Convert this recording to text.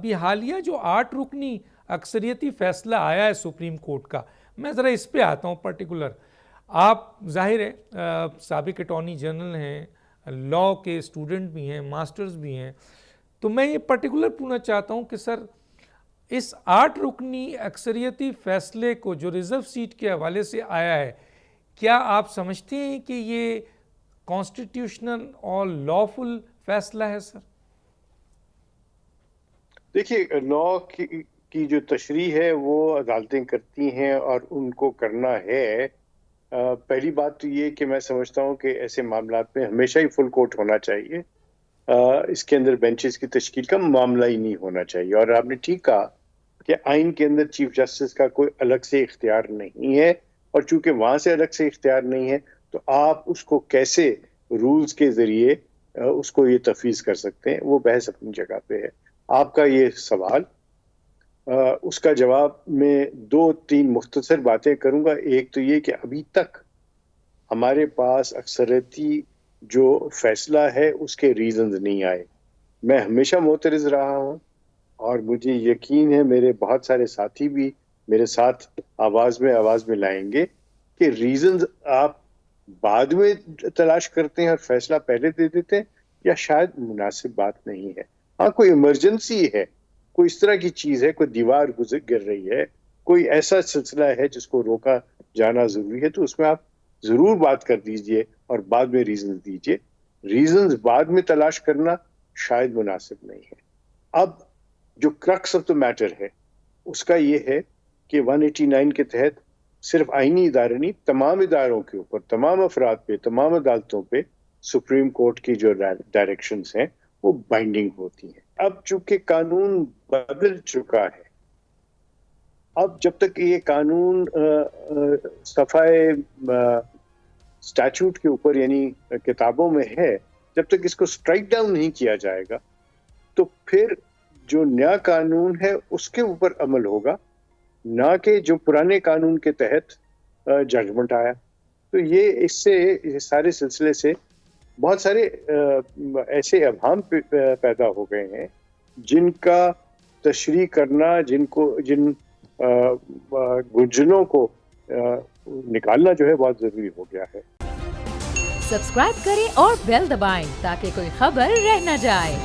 ابھی حالیہ جو 8 رکنی اکثریتی فیصلہ آیا ہے سپریم کورٹ کا، میں ذرا اس پہ آتا ہوں پرٹیکولر. آپ ظاہر ہے سابق اٹارنی جنرل ہیں، لاء کے اسٹوڈنٹ بھی ہیں، ماسٹرز بھی ہیں، تو میں یہ پرٹیکولر پوچھنا چاہتا ہوں کہ سر اس 8 رکنی اکثریتی فیصلے کو جو ریزرو سیٹ کے حوالے سے آیا ہے، کیا آپ سمجھتے ہیں کہ یہ کانسٹیٹیوشنل اور لافل فیصلہ ہے سر؟ دیکھیے، لاء کی جو تشریح ہے وہ عدالتیں کرتی ہیں اور ان کو کرنا ہے. پہلی بات تو یہ کہ میں سمجھتا ہوں کہ ایسے معاملات میں ہمیشہ ہی فل کورٹ ہونا چاہیے. اس کے اندر بینچز کی تشکیل کا معاملہ ہی نہیں ہونا چاہیے. اور آپ نے ٹھیک کہا کہ آئین کے اندر چیف جسٹس کا کوئی الگ سے اختیار نہیں ہے، اور چونکہ وہاں سے الگ سے اختیار نہیں ہے تو آپ اس کو کیسے رولز کے ذریعے اس کو یہ تفویض کر سکتے ہیں، وہ بحث اپنی جگہ پہ ہے. آپ کا یہ سوال، اس کا جواب میں 2-3 مختصر باتیں کروں گا. ایک تو یہ کہ ابھی تک ہمارے پاس اکثریتی جو فیصلہ ہے اس کے ریزنز نہیں آئے. میں ہمیشہ معترض رہا ہوں اور مجھے یقین ہے میرے بہت سارے ساتھی بھی میرے ساتھ آواز میں لائیں گے کہ ریزنز آپ بعد میں تلاش کرتے ہیں اور فیصلہ پہلے دے دیتے ہیں، یا شاید مناسب بات نہیں ہے. ہاں، کوئی ایمرجنسی ہے، کوئی اس طرح کی چیز ہے، کوئی دیوار گر رہی ہے، کوئی ایسا سلسلہ ہے جس کو روکا جانا ضروری ہے، تو اس میں آپ ضرور بات کر دیجئے اور بعد میں ریزنز دیجئے. ریزنز بعد میں تلاش کرنا شاید مناسب نہیں ہے. اب جو کرکس آف دا میٹر ہے اس کا یہ ہے کہ 189 کے تحت صرف آئینی ادارے نہیں، تمام اداروں کے اوپر، تمام افراد پہ، تمام عدالتوں پہ سپریم کورٹ کی جو ڈائریکشنز ہیں وہ بائنڈنگ ہوتی ہیں. اب چونکہ قانون بدل چکا ہے، اب جب تک یہ قانون صفحے سٹیچوٹ کے اوپر یعنی کتابوں میں ہے، جب تک اس کو سٹرائک ڈاؤن نہیں کیا جائے گا تو پھر جو نیا قانون ہے اس کے اوپر عمل ہوگا، نہ کہ جو پرانے قانون کے تحت ججمنٹ آیا. تو یہ اس سے اس سارے سلسلے سے بہت سارے ایسے ابہام پیدا ہو گئے ہیں جن کا تشریح کرنا، جن گنجنوں کو نکالنا جو ہے بہت ضروری ہو گیا ہے. سبسکرائب کریں اور بیل دبائیں تاکہ کوئی خبر رہ نہ جائے.